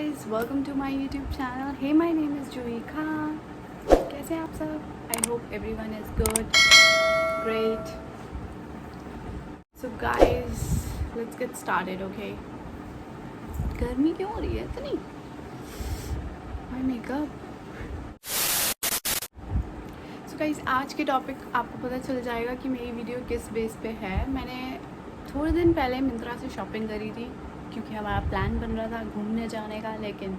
guys, welcome to my YouTube channel. Hey, my name is Juhi Khan. कैसे हैं आप सब? I hope everyone is good, great. So guys, let's get started, okay? गर्मी क्यों हो रही है इतनी? My makeup. So guys, आज के टॉपिक आपको पता चल जाएगा कि मेरी वीडियो किस बेस पे है. मैंने थोड़े दिन पहले मिंत्रा से शॉपिंग करी थी क्योंकि हमारा प्लान बन रहा था घूमने जाने का, लेकिन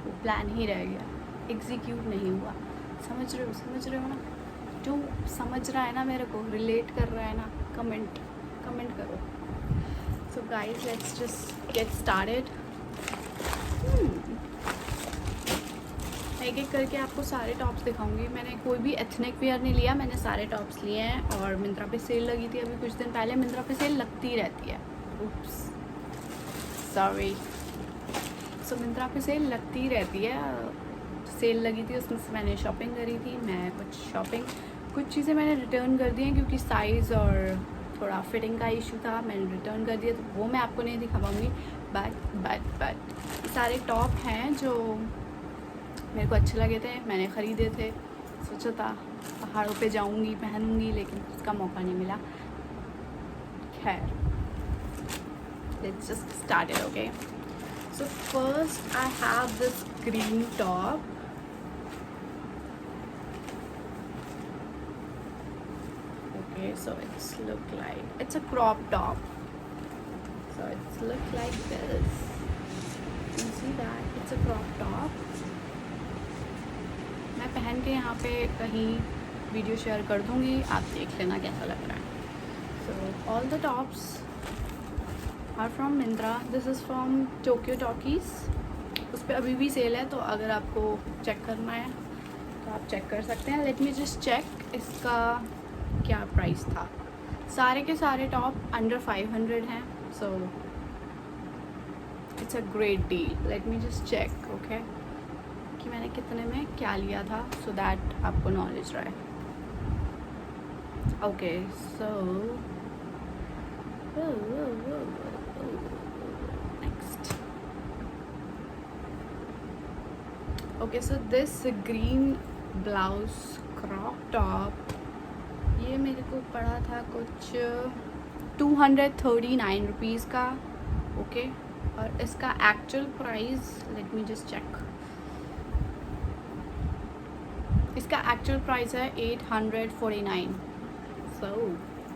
वो प्लान ही रह गया, एग्जीक्यूट नहीं हुआ. समझ रहे हो ना? जो समझ रहा है ना, मेरे को रिलेट कर रहा है ना, कमेंट करो. So guys, let's just get started. एक एक करके आपको सारे टॉप्स दिखाऊंगी. मैंने कोई भी एथनिक वेयर नहीं लिया, मैंने सारे टॉप्स लिए हैं. और मिंत्रा पे सेल लगी थी अभी कुछ दिन पहले. मिंत्रा पे सेल लगती रहती है. उप्स, सॉरी. सो मिंत्रा पे सेल लगती रहती है. सेल लगी थी, उसमें से मैंने शॉपिंग करी थी. मैं कुछ चीज़ें मैंने रिटर्न कर दी हैं क्योंकि साइज़ और थोड़ा फिटिंग का इशू था. मैंने रिटर्न कर दिया, तो वो मैं आपको नहीं दिखा पाऊँगी. बट सारे टॉप हैं जो मेरे को अच्छे लगे थे, मैंने ख़रीदे थे. सोचा था पहाड़ों पे जाऊंगी, पहनूंगी, लेकिन उसका मौका नहीं मिला. खैर, let's just start it, okay? So first I have this green top. Okay, so it's look like it's a crop top. So it's look like this. You can see that it's a crop top. मैं पहन के यहाँ पे कहीं video share कर दूँगी, आप देख लेना कैसा लग रहा है. So all the tops are from Myntra. This is from Tokyo Talkies. उस पर अभी भी सेल है, तो अगर आपको चेक करना है तो आप चेक कर सकते हैं. लेट मी जस्ट चेक इसका क्या प्राइस था. सारे के सारे टॉप अंडर 500 हैं. So it's a great deal. Let me just check, okay, कि मैंने कितने में क्या लिया था, सो दैट आपको नॉलेज रहे. Okay, so next. Okay, so this green blouse crop top, ये मेरे को पड़ा था कुछ 239 रुपीज़ का. ओके, और इसका actual price, let me just check, इसका एक्चुअल प्राइस है 849. सो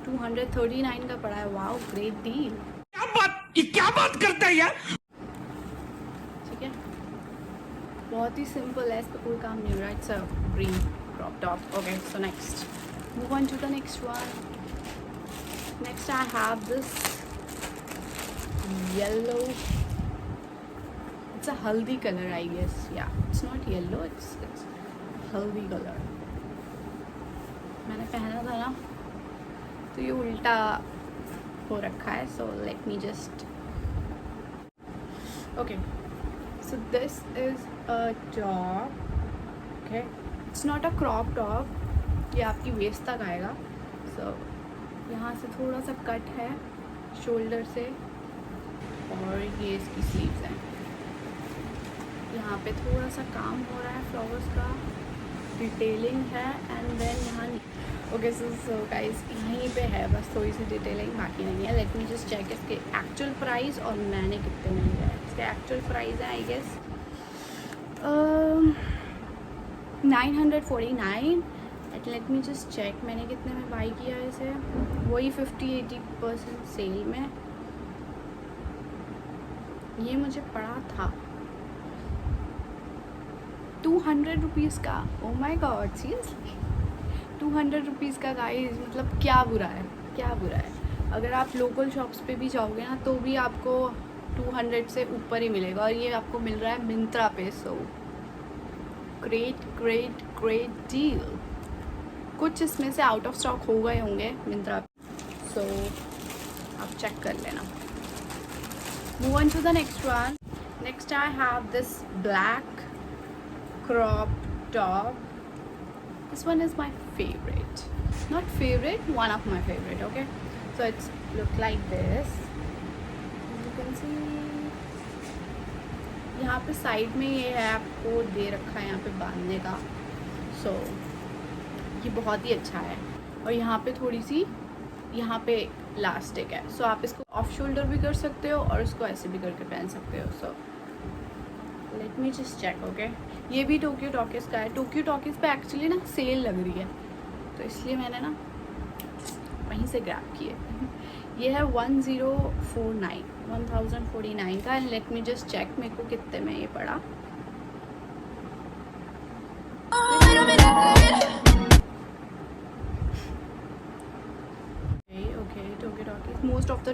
239 का पड़ा है. Wow, great deal. क्या बात करता है यार. ठीक है, बहुत ही सिंपल है, इस पर कोई काम नहीं हो रहा. It's a green crop top. Okay, so next, move on to the next one. Next I have this yellow, it's a haldi color, I guess. Yeah, it's not yellow, it's haldi color. मैंने पहना था ना, तो ये उल्टा हो रखा है. so let me just, okay, so this is a top. okay, it's not a crop top, ये आपकी वेस्ट तक आएगा. सो यहाँ से थोड़ा सा कट है शोल्डर से, और ये इसकी स्लीव्स हैं. यहाँ पे थोड़ा सा काम हो रहा है, फ्लावर्स का डिटेलिंग है. एंड देन यहाँ, ओके, सो गाइस, यहीं पे है बस थोड़ी सी डिटेलिंग, बाकी नहीं है. लेट मी जस्ट चेक इसके एक्चुअल प्राइस और मैंने कितने में लिया है. इसका एक्चुअल प्राइस है, I guess 949. Let me just check मैंने कितने में बाई किया है इसे. वही 50-80% सेल में ये मुझे पड़ा था 200 रुपीज़ का. ओ माई गॉड, सीरियसली 200 रुपीज़ का गाइस. मतलब क्या बुरा है. अगर आप लोकल शॉप्स पे भी जाओगे ना, तो भी आपको 200 से ऊपर ही मिलेगा, और ये आपको मिल रहा है मिंत्रा पे. So great deal. कुछ इसमें से आउट ऑफ स्टॉक हो गए होंगे मिंत्रा, सो आप चेक कर लेना. Move on to the next one. Next I have this black crop top. This one is my favourite, not favourite, one of my favourite. Okay, so it's look like this. You can see यहाँ पे side में ये है, आपको दे रखा है यहाँ पे बांधने का। सो ये बहुत ही अच्छा है। और यहाँ पे थोड़ी सी यहाँ पे इलास्टिक है, सो आप इसको ऑफ शोल्डर भी कर सकते हो और इसको ऐसे भी करके पहन सकते हो। So let me just check. Okay, ये भी टोक्यो टॉकीज का है। टोक्यो टॉकीज पे एक्चुअली ना सेल लग रही है, तो इसलिए मैंने ना वहीं से ग्रैब किए। ये है 1049 का। And let me just check मेरे को कितने में ये पड़ा। Tokyo Talkies, most of the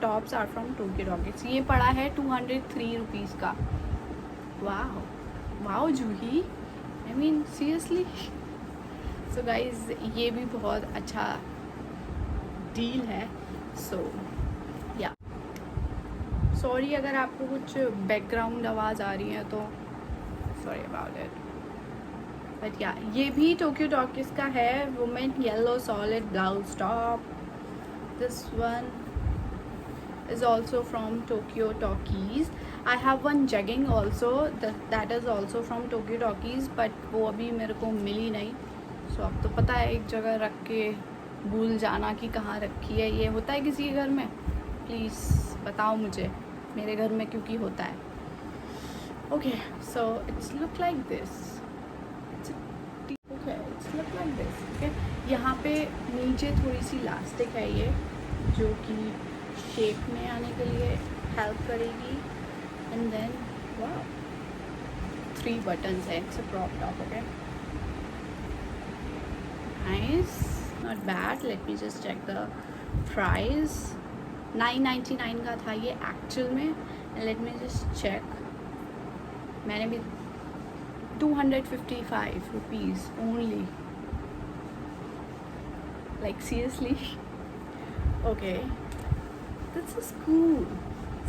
tops are from Tokyo Talkies. ये पड़ा है 203 रुपीज़ का। वाह वाह Juhi, I mean seriously. So guys ये भी बहुत अच्छा डील है। सो या सॉरी अगर आपको कुछ बैकग्राउंड आवाज़ आ रही है तो सॉरी अबाउट इट। बट या ये भी टोक्यो टॉकीज का है। Women yellow solid blouse top. This one is also from Tokyo Talkies. I have one jegging also that is also from Tokyo Talkies, but वो अभी मेरे को मिली नहीं। सो अब तो पता है एक जगह रख के भूल जाना कि कहाँ रखी है। ये होता है किसी के घर में? प्लीज़ बताओ मुझे, मेरे घर में क्योंकि होता है। Okay so it's look like this. Okay it's look like this. Okay, यहाँ पे नीचे थोड़ी सी इलास्टिक है ये, जो कि शेप में आने के लिए हेल्प करेगी। एंड देन वाह 3 बटन्स है। It's a crop top. Okay nice, not bad. Let me just check the price. 999 का था ये एक्चुअल में। And let me just check, मैंने भी 255 rupees only, like seriously. Okay this is cool.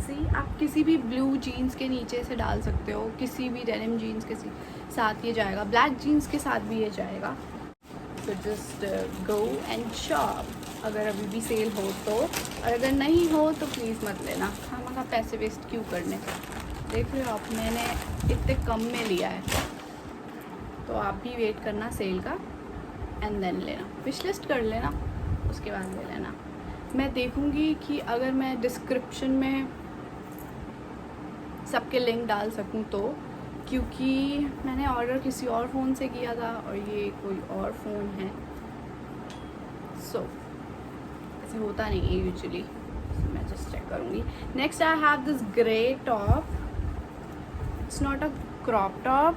See आप किसी भी ब्लू जीन्स के नीचे से डाल सकते हो, किसी भी डेनिम जीन्स के साथ ये जाएगा, ब्लैक जीन्स के साथ भी ये जाएगा। तो जस्ट गो एंड शॉप अगर अभी भी सेल हो तो, और अगर नहीं हो तो प्लीज़ मत लेना, हम पैसे वेस्ट क्यों करने। देख रहे हो आप, मैंने इतने कम में लिया है, तो आप भी वेट करना सेल का एंड देन लेना, विश लिस्ट कर लेना, उसके बाद ले लेना। मैं देखूँगी कि अगर मैं डिस्क्रिप्शन में सबके लिंक डाल सकूँ तो, क्योंकि मैंने ऑर्डर किसी और फ़ोन से किया था और ये कोई और फ़ोन है। सो ऐसे होता नहीं है यूजुअली। मैं जस्ट चेक करूँगी। Next I have this grey top. It's not a crop top,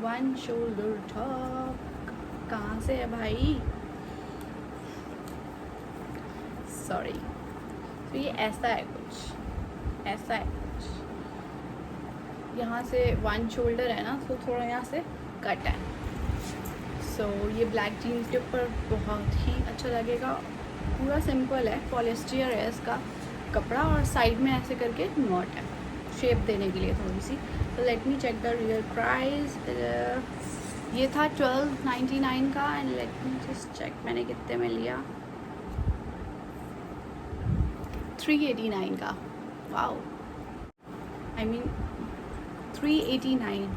1 shoulder top. कहाँ से है भाई? सॉरी। तो ये ऐसा है कुछ, ऐसा है कुछ। यहाँ से 1 शोल्डर है ना, तो थोड़ा यहाँ से कट है। सो ये ब्लैक जीन्स के ऊपर बहुत ही अच्छा लगेगा। पूरा सिंपल है, पॉलिस्टर है इसका कपड़ा, और साइड में ऐसे करके नॉट है शेप देने के लिए थोड़ी सी। तो let me check the real price. ये था 1299 का। And let me just check मैंने कितने में लिया। 389 का। Wow, I mean 389,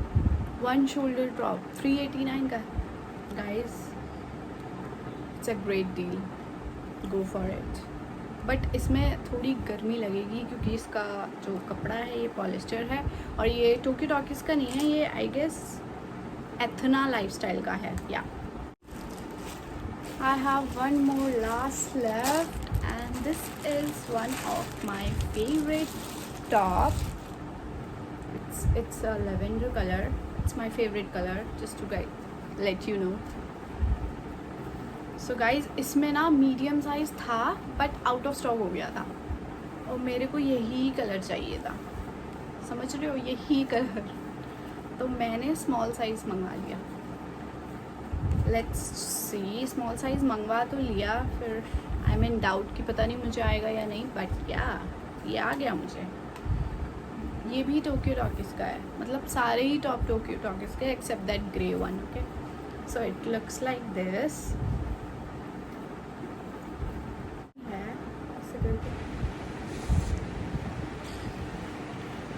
1 shoulder top 389 का। Guys it's a great deal, go for it. But इसमें थोड़ी गर्मी लगेगी क्योंकि इसका जो कपड़ा है ये पॉलिस्टर है, और ये टोक्यो टॉकीज का नहीं है, ये आई गेस एथना लाइफस्टाइल का है। या I have one more last left and this is one of my favorite top. It's a lavender color. It's my favorite color, just to let you know. So guys, इसमें ना medium size था but out of stock हो गया था, और मेरे को यही कलर चाहिए था, समझ रहे हो, यही कलर। तो मैंने स्मॉल साइज मंगवा लिया। लेट्स सी, स्मॉल साइज मंगवा तो लिया, फिर आई मीन डाउट कि पता नहीं मुझे आएगा या नहीं, बट या ये आ गया मुझे। ये भी टोक्यो टॉकीज का है, मतलब सारे ही टॉप टोक्यो टॉकीज के except that grey one. Okay, so it looks like this.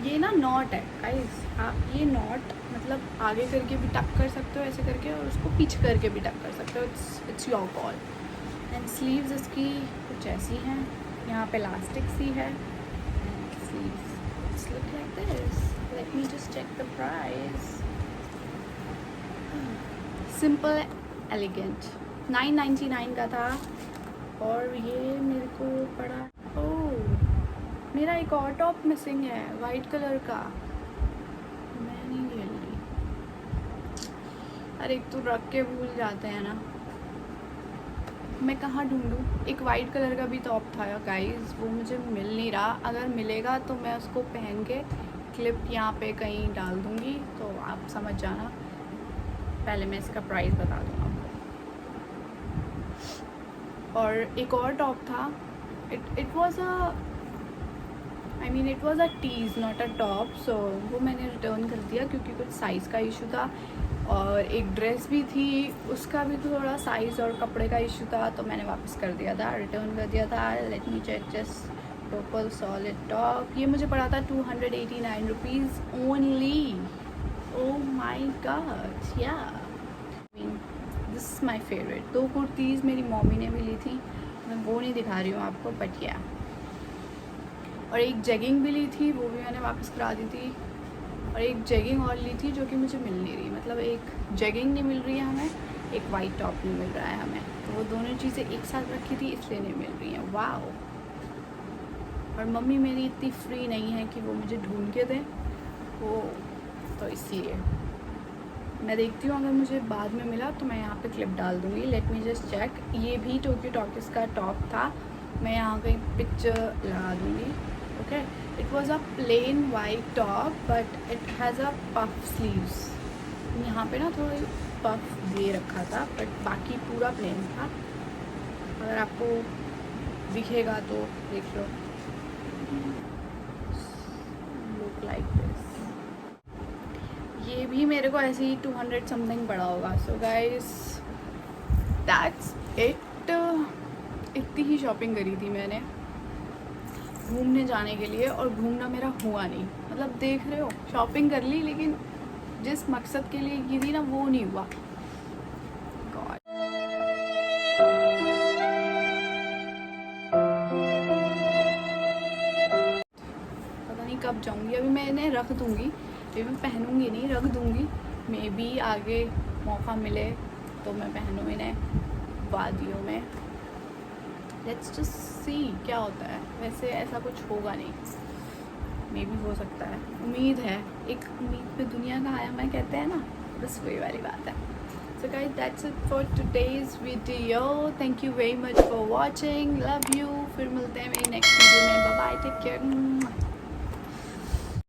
ये ना नॉट है गाइस, आप ये नॉट मतलब आगे करके भी टक कर सकते हो ऐसे करके, और उसको पीछे करके भी टक कर सकते हो, it's your call. And sleeves इसकी कुछ ऐसी हैं, यहाँ पे इलास्टिक सी है। And sleeves look like this. Let me just check the price. Simple elegant 999 का था, और ये मेरे को पड़ा। ओह, मेरा एक और टॉप मिसिंग है वाइट कलर का, मैं नहीं ले ली। अरे एक तो रख के भूल जाते हैं ना, मैं कहाँ ढूंढूं। एक वाइट कलर का भी टॉप था गाइस, वो मुझे मिल नहीं रहा। अगर मिलेगा तो मैं उसको पहन के क्लिप यहाँ पे कहीं डाल दूँगी, तो आप समझ जाना। पहले मैं इसका प्राइस बता दूँ आपको। और एक और टॉप था, it was it was a tees not a top, so वो मैंने रिटर्न कर दिया क्योंकि कुछ साइज़ का इशू था। और एक ड्रेस भी थी, उसका भी थोड़ा साइज़ और कपड़े का इशू था, तो मैंने वापस कर दिया था, रिटर्न कर दिया था। Let me check just purple solid top, ये मुझे पड़ा था 289 rupees only. Oh my god, yeah this is my favourite. 2 kurtis मेरी मम्मी ने भी ली थी, मैं वो नहीं दिखा रही हूँ आपको, बट या। और एक जेगिंग भी ली थी, वो भी मैंने वापस करा दी थी। और एक जेगिंग और ली थी जो कि मुझे मिल नहीं रही, मतलब एक जेगिंग नहीं मिल रही है हमें, एक वाइट टॉप नहीं मिल रहा है हमें, तो वो दोनों चीज़ें एक साथ रखी थी इसलिए नहीं मिल रही हैं। वाह। और मम्मी मेरी इतनी फ्री नहीं है कि वो मुझे ढूंढ के दें वो, तो इसलिए मैं देखती हूँ, अगर मुझे बाद में मिला तो मैं यहाँ पे क्लिप डाल दूँगी। Let me just check. ये भी टोक्यो टॉकीज का टॉप था, मैं यहाँ कहीं पिक्चर लगा दूँगी। Okay, it was a plain white top but it has a puff sleeves. यहाँ पे ना थोड़ी पफ दे रखा था, बट बाकी पूरा प्लेन था। अगर आपको दिखेगा तो देख लो, लुक लाइक दिस। ये भी मेरे को ऐसे ही 200 समथिंग पड़ा होगा। सो गाइस दैट्स इट। इतनी ही शॉपिंग करी थी मैंने घूमने जाने के लिए, और घूमना मेरा हुआ नहीं। मतलब देख रहे हो, शॉपिंग कर ली लेकिन जिस मकसद के लिए की थी ना वो नहीं हुआ। गॉड, पता नहीं कब जाऊंगी। अभी मैं इन्हें रख दूंगी, अभी मैं पहनूंगी नहीं, रख दूंगी। मे बी आगे मौका मिले तो मैं पहनूँ इन्हें वादियों में। लेट्स जस्ट सी क्या होता है। वैसे ऐसा कुछ होगा नहीं, मे बी हो सकता है, उम्मीद है। एक उम्मीद पे दुनिया का आया मैं, कहते हैं ना, बस वही वाली बात है। So guys that's it for today's video. Thank you very much for watching, love you. फिर मिलते हैं मेरी नेक्स्ट वीडियो में। Bye bye, take care.